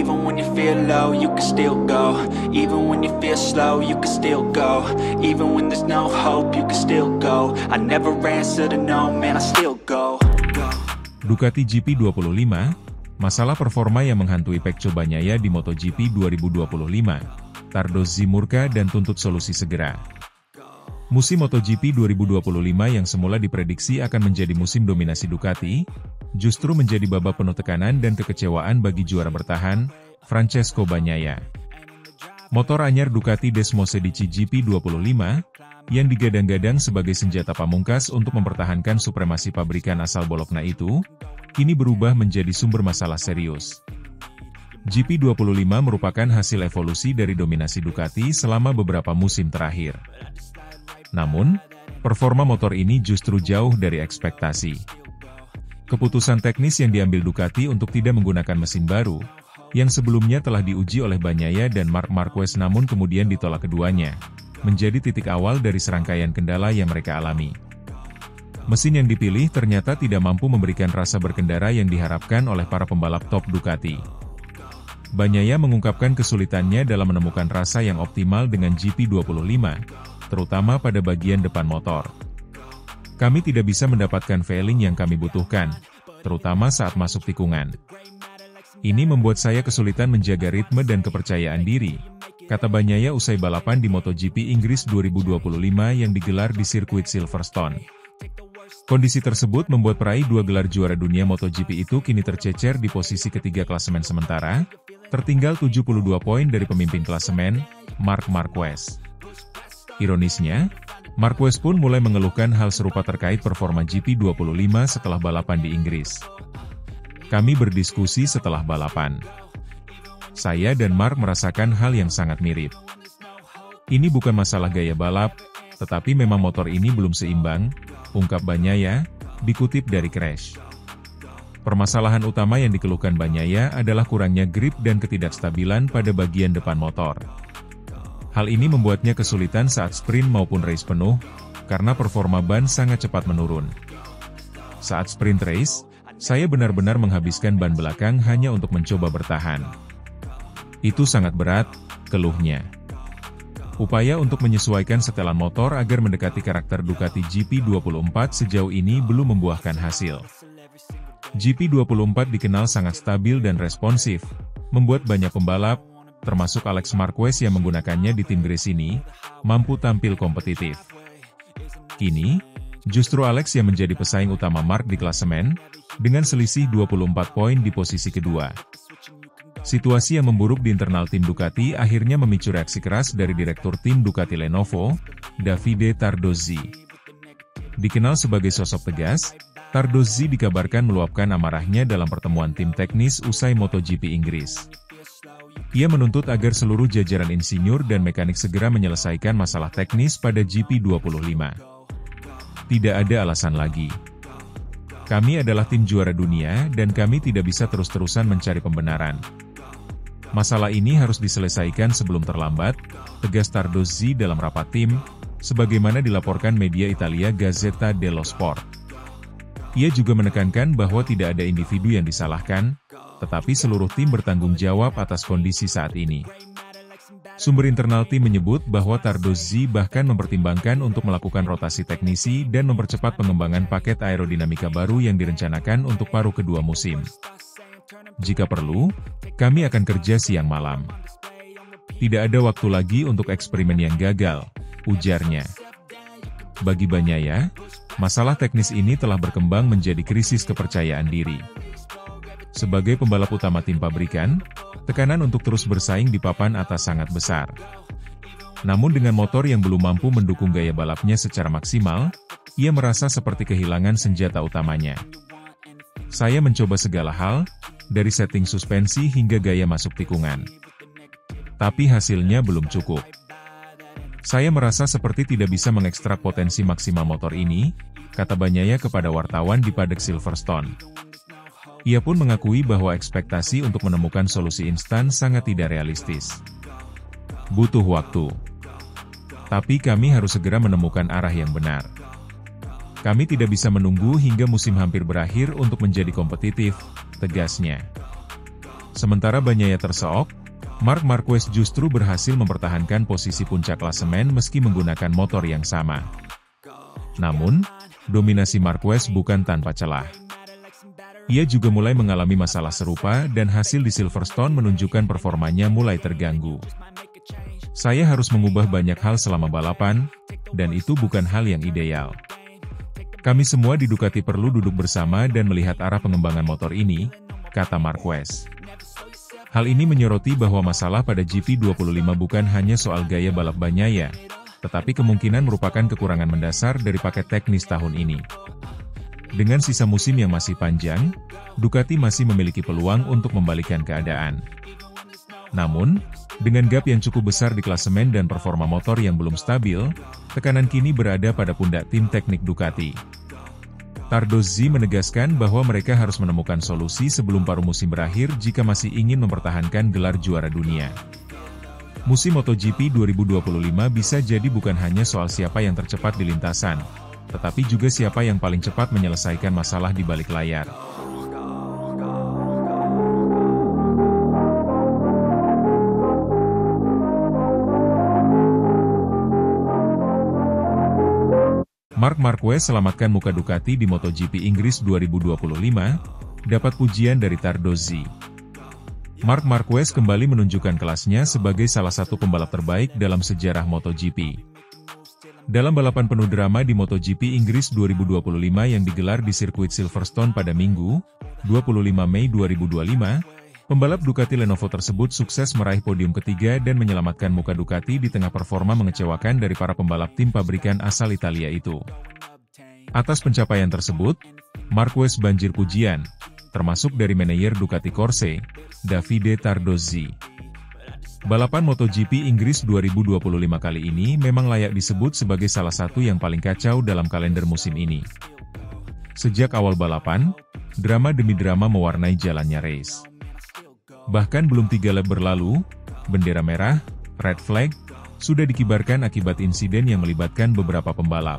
Even when you feel low, you can still go. Even when you feel slow, you can still go. Even when there's no hope, you can still go. I never answer to no, man, I still go. Ducati GP25, masalah performa yang menghantui Pecco Bagnaia di MotoGP 2025, Tardozzi murka dan tuntut solusi segera. Musim MotoGP 2025 yang semula diprediksi akan menjadi musim dominasi Ducati, justru menjadi babak penuh tekanan dan kekecewaan bagi juara bertahan, Francesco Bagnaia. Motor anyar Ducati Desmosedici GP25, yang digadang-gadang sebagai senjata pamungkas untuk mempertahankan supremasi pabrikan asal Bologna itu, kini berubah menjadi sumber masalah serius. GP25 merupakan hasil evolusi dari dominasi Ducati selama beberapa musim terakhir. Namun, performa motor ini justru jauh dari ekspektasi. Keputusan teknis yang diambil Ducati untuk tidak menggunakan mesin baru, yang sebelumnya telah diuji oleh Bagnaia dan Marc Marquez namun kemudian ditolak keduanya, menjadi titik awal dari serangkaian kendala yang mereka alami. Mesin yang dipilih ternyata tidak mampu memberikan rasa berkendara yang diharapkan oleh para pembalap top Ducati. Bagnaia mengungkapkan kesulitannya dalam menemukan rasa yang optimal dengan GP25, terutama pada bagian depan motor. Kami tidak bisa mendapatkan feeling yang kami butuhkan, terutama saat masuk tikungan. Ini membuat saya kesulitan menjaga ritme dan kepercayaan diri, kata Bagnaia usai balapan di MotoGP Inggris 2025 yang digelar di sirkuit Silverstone. Kondisi tersebut membuat peraih 2 gelar juara dunia MotoGP itu kini tercecer di posisi ketiga klasemen sementara, tertinggal 72 poin dari pemimpin klasemen, Marc Marquez. Ironisnya, Marquez pun mulai mengeluhkan hal serupa terkait performa GP25 setelah balapan di Inggris. Kami berdiskusi setelah balapan. Saya dan Marc merasakan hal yang sangat mirip. Ini bukan masalah gaya balap, tetapi memang motor ini belum seimbang, ungkap Bagnaia, dikutip dari Crash. Permasalahan utama yang dikeluhkan Bagnaia adalah kurangnya grip dan ketidakstabilan pada bagian depan motor. Hal ini membuatnya kesulitan saat sprint maupun race penuh, karena performa ban sangat cepat menurun. Saat sprint race, saya benar-benar menghabiskan ban belakang hanya untuk mencoba bertahan. Itu sangat berat, keluhnya. Upaya untuk menyesuaikan setelan motor agar mendekati karakter Ducati GP24 sejauh ini belum membuahkan hasil. GP24 dikenal sangat stabil dan responsif, membuat banyak pembalap, termasuk Alex Marquez yang menggunakannya di tim Gresini, mampu tampil kompetitif. Kini, justru Alex yang menjadi pesaing utama Marc di klasemen, dengan selisih 24 poin di posisi kedua. Situasi yang memburuk di internal tim Ducati akhirnya memicu reaksi keras dari direktur tim Ducati Lenovo, Davide Tardozzi. Dikenal sebagai sosok tegas, Tardozzi dikabarkan meluapkan amarahnya dalam pertemuan tim teknis usai MotoGP Inggris. Ia menuntut agar seluruh jajaran insinyur dan mekanik segera menyelesaikan masalah teknis pada GP25. Tidak ada alasan lagi. Kami adalah tim juara dunia dan kami tidak bisa terus-terusan mencari pembenaran. Masalah ini harus diselesaikan sebelum terlambat, tegas Tardozzi dalam rapat tim, sebagaimana dilaporkan media Italia Gazzetta dello Sport. Ia juga menekankan bahwa tidak ada individu yang disalahkan, tetapi seluruh tim bertanggung jawab atas kondisi saat ini. Sumber internal tim menyebut bahwa Tardozzi bahkan mempertimbangkan untuk melakukan rotasi teknisi dan mempercepat pengembangan paket aerodinamika baru yang direncanakan untuk paruh kedua musim. Jika perlu, kami akan kerja siang malam. Tidak ada waktu lagi untuk eksperimen yang gagal, ujarnya. Bagi Bagnaia, masalah teknis ini telah berkembang menjadi krisis kepercayaan diri. Sebagai pembalap utama tim pabrikan, tekanan untuk terus bersaing di papan atas sangat besar. Namun dengan motor yang belum mampu mendukung gaya balapnya secara maksimal, ia merasa seperti kehilangan senjata utamanya. Saya mencoba segala hal, dari setting suspensi hingga gaya masuk tikungan. Tapi hasilnya belum cukup. Saya merasa seperti tidak bisa mengekstrak potensi maksimal motor ini, kata Bagnaia kepada wartawan di paddock Silverstone. Ia pun mengakui bahwa ekspektasi untuk menemukan solusi instan sangat tidak realistis. Butuh waktu. Tapi kami harus segera menemukan arah yang benar. Kami tidak bisa menunggu hingga musim hampir berakhir untuk menjadi kompetitif, tegasnya. Sementara Bagnaia terseok, Marc Marquez justru berhasil mempertahankan posisi puncak klasemen meski menggunakan motor yang sama. Namun, dominasi Marquez bukan tanpa celah. Ia juga mulai mengalami masalah serupa dan hasil di Silverstone menunjukkan performanya mulai terganggu. Saya harus mengubah banyak hal selama balapan, dan itu bukan hal yang ideal. Kami semua di Ducati perlu duduk bersama dan melihat arah pengembangan motor ini, kata Marquez. Hal ini menyoroti bahwa masalah pada GP25 bukan hanya soal gaya balap Bagnaia, tetapi kemungkinan merupakan kekurangan mendasar dari paket teknis tahun ini. Dengan sisa musim yang masih panjang, Ducati masih memiliki peluang untuk membalikkan keadaan. Namun, dengan gap yang cukup besar di klasemen dan performa motor yang belum stabil, tekanan kini berada pada pundak tim teknik Ducati. Tardozzi menegaskan bahwa mereka harus menemukan solusi sebelum paruh musim berakhir jika masih ingin mempertahankan gelar juara dunia. Musim MotoGP 2025 bisa jadi bukan hanya soal siapa yang tercepat di lintasan, tetapi juga siapa yang paling cepat menyelesaikan masalah di balik layar. Marc Marquez selamatkan muka Ducati di MotoGP Inggris 2025, dapat pujian dari Tardozzi. Marc Marquez kembali menunjukkan kelasnya sebagai salah satu pembalap terbaik dalam sejarah MotoGP. Dalam balapan penuh drama di MotoGP Inggris 2025 yang digelar di sirkuit Silverstone pada Minggu, 25 Mei 2025, pembalap Ducati Lenovo tersebut sukses meraih podium ketiga dan menyelamatkan muka Ducati di tengah performa mengecewakan dari para pembalap tim pabrikan asal Italia itu. Atas pencapaian tersebut, Marquez banjir pujian, termasuk dari manajer Ducati Corse, Davide Tardozzi. Balapan MotoGP Inggris 2025 kali ini memang layak disebut sebagai salah satu yang paling kacau dalam kalender musim ini. Sejak awal balapan, drama demi drama mewarnai jalannya race. Bahkan belum 3 lap berlalu, bendera merah, red flag, sudah dikibarkan akibat insiden yang melibatkan beberapa pembalap.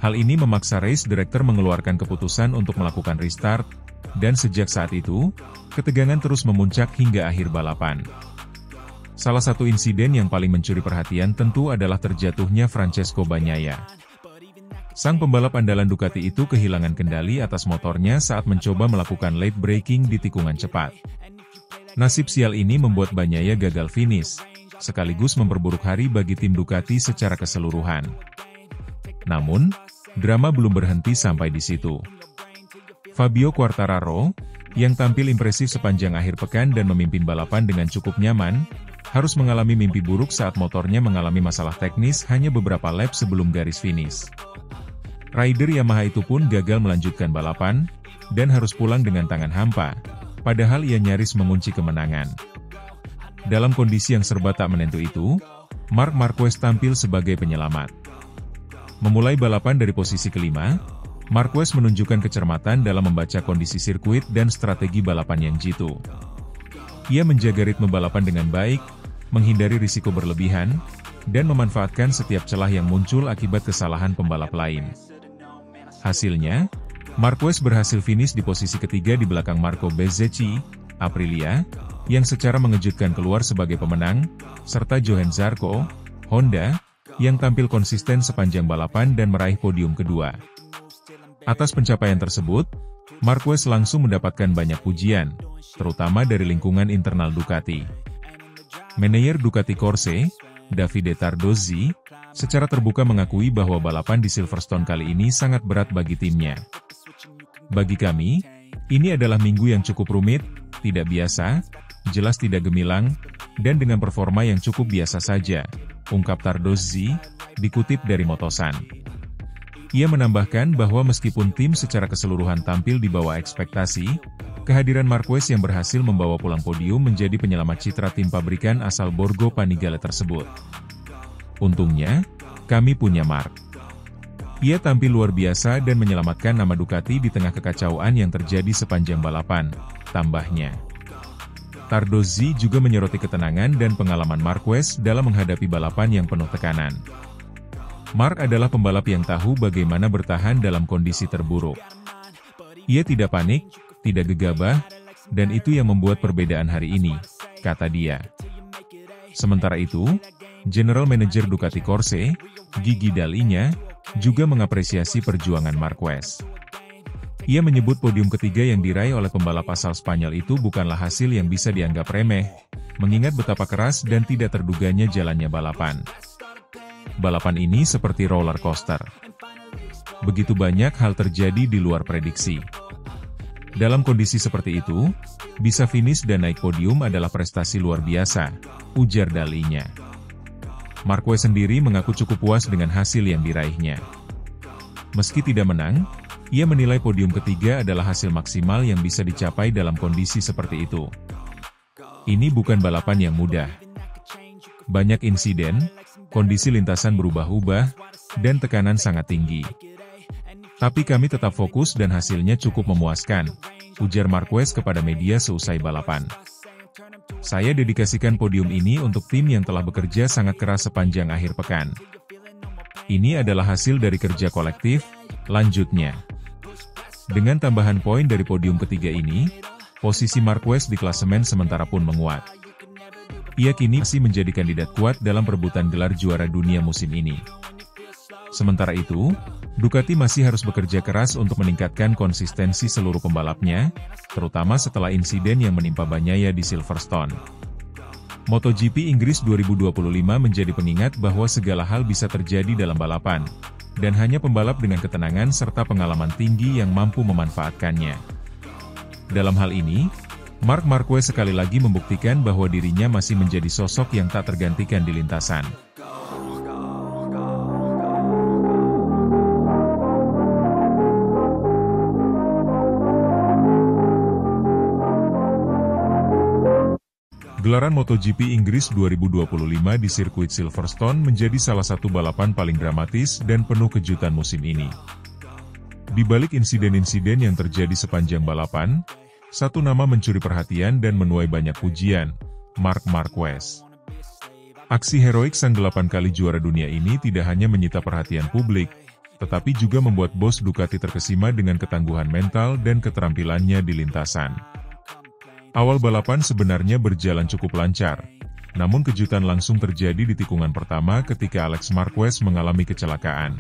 Hal ini memaksa race director mengeluarkan keputusan untuk melakukan restart, dan sejak saat itu, ketegangan terus memuncak hingga akhir balapan. Salah satu insiden yang paling mencuri perhatian tentu adalah terjatuhnya Francesco Bagnaia. Sang pembalap andalan Ducati itu kehilangan kendali atas motornya saat mencoba melakukan late braking di tikungan cepat. Nasib sial ini membuat Bagnaia gagal finish, sekaligus memperburuk hari bagi tim Ducati secara keseluruhan. Namun, drama belum berhenti sampai di situ. Fabio Quartararo, yang tampil impresif sepanjang akhir pekan dan memimpin balapan dengan cukup nyaman, harus mengalami mimpi buruk saat motornya mengalami masalah teknis hanya beberapa lap sebelum garis finish. Rider Yamaha itu pun gagal melanjutkan balapan, dan harus pulang dengan tangan hampa, padahal ia nyaris mengunci kemenangan. Dalam kondisi yang serba tak menentu itu, Marc Marquez tampil sebagai penyelamat. Memulai balapan dari posisi kelima, Marquez menunjukkan kecermatan dalam membaca kondisi sirkuit dan strategi balapan yang jitu. Ia menjaga ritme balapan dengan baik, menghindari risiko berlebihan, dan memanfaatkan setiap celah yang muncul akibat kesalahan pembalap lain. Hasilnya, Marquez berhasil finish di posisi ketiga di belakang Marco Bezzecchi, Aprilia, yang secara mengejutkan keluar sebagai pemenang, serta Johann Zarco, Honda, yang tampil konsisten sepanjang balapan dan meraih podium kedua. Atas pencapaian tersebut, Marquez langsung mendapatkan banyak pujian, terutama dari lingkungan internal Ducati. Manajer Ducati Corse, Davide Tardozzi, secara terbuka mengakui bahwa balapan di Silverstone kali ini sangat berat bagi timnya. Bagi kami, ini adalah minggu yang cukup rumit, tidak biasa, jelas tidak gemilang, dan dengan performa yang cukup biasa saja, ungkap Tardozzi, dikutip dari Motosan. Ia menambahkan bahwa meskipun tim secara keseluruhan tampil di bawah ekspektasi, kehadiran Marquez yang berhasil membawa pulang podium menjadi penyelamat citra tim pabrikan asal Borgo Panigale tersebut. Untungnya, kami punya Marc. Ia tampil luar biasa dan menyelamatkan nama Ducati di tengah kekacauan yang terjadi sepanjang balapan, tambahnya. Tardozzi juga menyoroti ketenangan dan pengalaman Marquez dalam menghadapi balapan yang penuh tekanan. Marc adalah pembalap yang tahu bagaimana bertahan dalam kondisi terburuk. Ia tidak panik, tidak gegabah, Dan itu yang membuat perbedaan hari ini, kata dia. Sementara itu, General Manager Ducati Corse, Gigi Dall'Igna, juga mengapresiasi perjuangan Marquez. Ia menyebut podium ketiga yang diraih oleh pembalap asal Spanyol itu bukanlah hasil yang bisa dianggap remeh, mengingat betapa keras dan tidak terduganya jalannya balapan. Balapan ini seperti roller coaster. Begitu banyak hal terjadi di luar prediksi. Dalam kondisi seperti itu, bisa finish dan naik podium adalah prestasi luar biasa, ujar Dall'Igna. Marquez sendiri mengaku cukup puas dengan hasil yang diraihnya. Meski tidak menang, ia menilai podium ketiga adalah hasil maksimal yang bisa dicapai dalam kondisi seperti itu. Ini bukan balapan yang mudah. Banyak insiden, kondisi lintasan berubah-ubah, dan tekanan sangat tinggi. Tapi kami tetap fokus dan hasilnya cukup memuaskan, ujar Marquez kepada media seusai balapan. Saya dedikasikan podium ini untuk tim yang telah bekerja sangat keras sepanjang akhir pekan. Ini adalah hasil dari kerja kolektif, lanjutnya. Dengan tambahan poin dari podium ketiga ini, posisi Marquez di klasemen sementara pun menguat. Ia kini masih menjadi kandidat kuat dalam perebutan gelar juara dunia musim ini. Sementara itu, Ducati masih harus bekerja keras untuk meningkatkan konsistensi seluruh pembalapnya, terutama setelah insiden yang menimpa Bagnaia di Silverstone. MotoGP Inggris 2025 menjadi pengingat bahwa segala hal bisa terjadi dalam balapan, dan hanya pembalap dengan ketenangan serta pengalaman tinggi yang mampu memanfaatkannya. Dalam hal ini, Marc Marquez sekali lagi membuktikan bahwa dirinya masih menjadi sosok yang tak tergantikan di lintasan. Gelaran MotoGP Inggris 2025 di sirkuit Silverstone menjadi salah satu balapan paling dramatis dan penuh kejutan musim ini. Di balik insiden-insiden yang terjadi sepanjang balapan, satu nama mencuri perhatian dan menuai banyak pujian, Marc Marquez. Aksi heroik sang 8 kali juara dunia ini tidak hanya menyita perhatian publik, tetapi juga membuat bos Ducati terkesima dengan ketangguhan mental dan keterampilannya di lintasan. Awal balapan sebenarnya berjalan cukup lancar, namun kejutan langsung terjadi di tikungan pertama ketika Alex Marquez mengalami kecelakaan.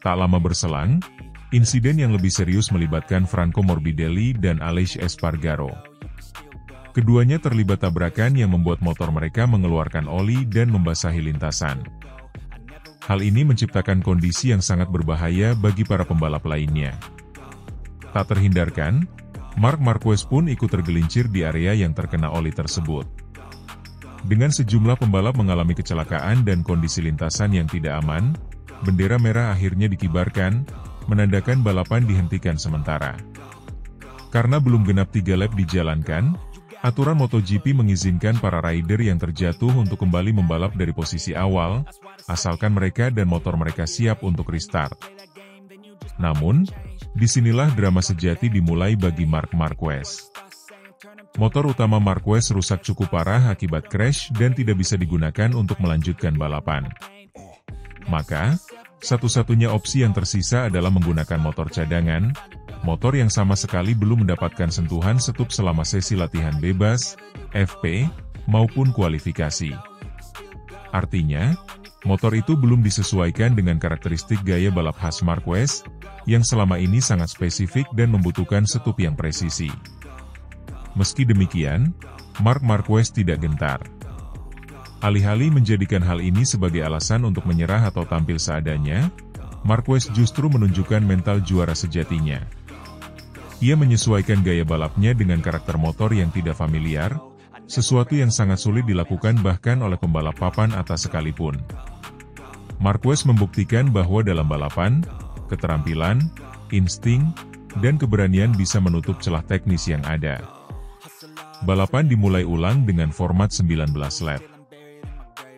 Tak lama berselang, insiden yang lebih serius melibatkan Franco Morbidelli dan Aleix Espargaro. Keduanya terlibat tabrakan yang membuat motor mereka mengeluarkan oli dan membasahi lintasan. Hal ini menciptakan kondisi yang sangat berbahaya bagi para pembalap lainnya. Tak terhindarkan, Marc Marquez pun ikut tergelincir di area yang terkena oli tersebut. Dengan sejumlah pembalap mengalami kecelakaan dan kondisi lintasan yang tidak aman, bendera merah akhirnya dikibarkan, menandakan balapan dihentikan sementara. Karena belum genap 3 lap dijalankan, aturan MotoGP mengizinkan para rider yang terjatuh untuk kembali membalap dari posisi awal, asalkan mereka dan motor mereka siap untuk restart. Namun, disinilah drama sejati dimulai bagi Marc Marquez. Motor utama Marquez rusak cukup parah akibat crash dan tidak bisa digunakan untuk melanjutkan balapan. Maka, satu-satunya opsi yang tersisa adalah menggunakan motor cadangan, motor yang sama sekali belum mendapatkan sentuhan setup selama sesi latihan bebas, FP, maupun kualifikasi. Artinya, motor itu belum disesuaikan dengan karakteristik gaya balap khas Marquez, yang selama ini sangat spesifik dan membutuhkan setup yang presisi. Meski demikian, Marc Marquez tidak gentar. Alih-alih menjadikan hal ini sebagai alasan untuk menyerah atau tampil seadanya, Marquez justru menunjukkan mental juara sejatinya. Ia menyesuaikan gaya balapnya dengan karakter motor yang tidak familiar, sesuatu yang sangat sulit dilakukan bahkan oleh pembalap papan atas sekalipun. Marquez membuktikan bahwa dalam balapan, keterampilan, insting, dan keberanian bisa menutup celah teknis yang ada. Balapan dimulai ulang dengan format 19 lap.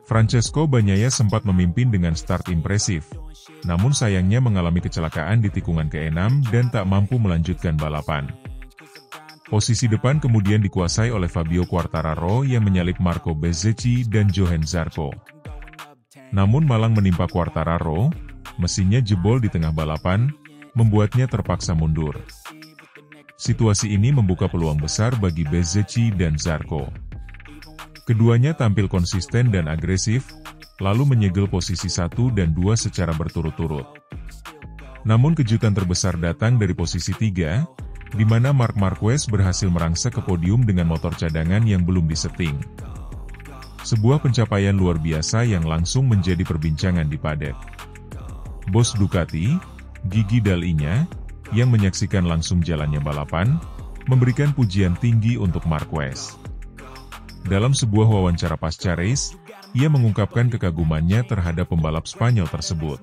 Francesco Bagnaia sempat memimpin dengan start impresif, namun sayangnya mengalami kecelakaan di tikungan ke-6 dan tak mampu melanjutkan balapan. Posisi depan kemudian dikuasai oleh Fabio Quartararo yang menyalip Marco Bezzecchi dan Johann Zarco. Namun malang menimpa Quartararo, mesinnya jebol di tengah balapan, membuatnya terpaksa mundur. Situasi ini membuka peluang besar bagi Bezzecchi dan Zarco. Keduanya tampil konsisten dan agresif, lalu menyegel posisi 1 dan 2 secara berturut-turut. Namun kejutan terbesar datang dari posisi 3, di mana Marc Marquez berhasil merangsek ke podium dengan motor cadangan yang belum diseting. Sebuah pencapaian luar biasa yang langsung menjadi perbincangan di paddock. Bos Ducati, Gigi Dall'Igna, yang menyaksikan langsung jalannya balapan, memberikan pujian tinggi untuk Marquez. Dalam sebuah wawancara pasca race, ia mengungkapkan kekagumannya terhadap pembalap Spanyol tersebut.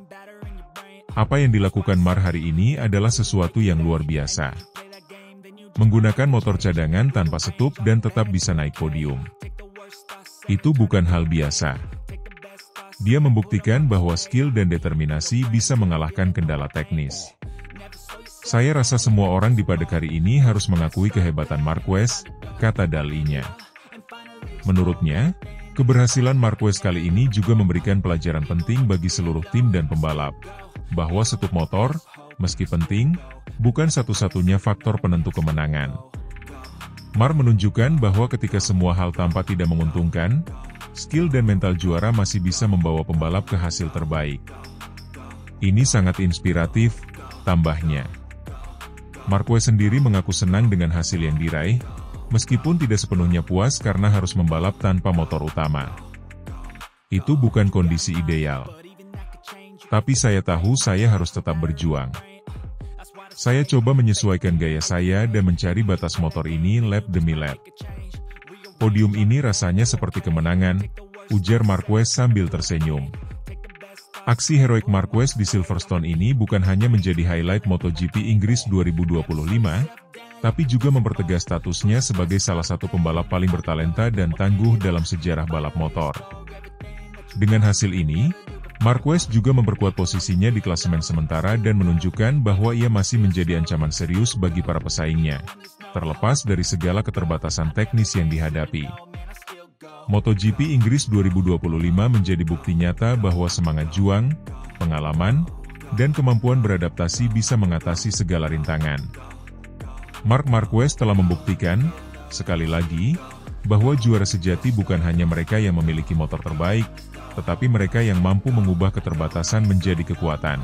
Apa yang dilakukan Mar hari ini adalah sesuatu yang luar biasa. Menggunakan motor cadangan tanpa setup dan tetap bisa naik podium. Itu bukan hal biasa. Dia membuktikan bahwa skill dan determinasi bisa mengalahkan kendala teknis. Saya rasa semua orang di paddock hari ini harus mengakui kehebatan Marquez, kata Dall'Igna. Menurutnya, keberhasilan Marquez kali ini juga memberikan pelajaran penting bagi seluruh tim dan pembalap, bahwa setup motor, meski penting, bukan satu-satunya faktor penentu kemenangan. Mar menunjukkan bahwa ketika semua hal tampak tidak menguntungkan, skill dan mental juara masih bisa membawa pembalap ke hasil terbaik. Ini sangat inspiratif, tambahnya. Marquez sendiri mengaku senang dengan hasil yang diraih, meskipun tidak sepenuhnya puas karena harus membalap tanpa motor utama. Itu bukan kondisi ideal. Tapi saya tahu saya harus tetap berjuang. Saya coba menyesuaikan gaya saya dan mencari batas motor ini lap demi lap. Podium ini rasanya seperti kemenangan, ujar Marquez sambil tersenyum. Aksi heroik Marquez di Silverstone ini bukan hanya menjadi highlight MotoGP Inggris 2025, tapi juga mempertegas statusnya sebagai salah satu pembalap paling bertalenta dan tangguh dalam sejarah balap motor. Dengan hasil ini, Marquez juga memperkuat posisinya di klasemen sementara dan menunjukkan bahwa ia masih menjadi ancaman serius bagi para pesaingnya, terlepas dari segala keterbatasan teknis yang dihadapi. MotoGP Inggris 2025 menjadi bukti nyata bahwa semangat juang, pengalaman, dan kemampuan beradaptasi bisa mengatasi segala rintangan. Marc Marquez telah membuktikan, sekali lagi, bahwa juara sejati bukan hanya mereka yang memiliki motor terbaik, tetapi mereka yang mampu mengubah keterbatasan menjadi kekuatan.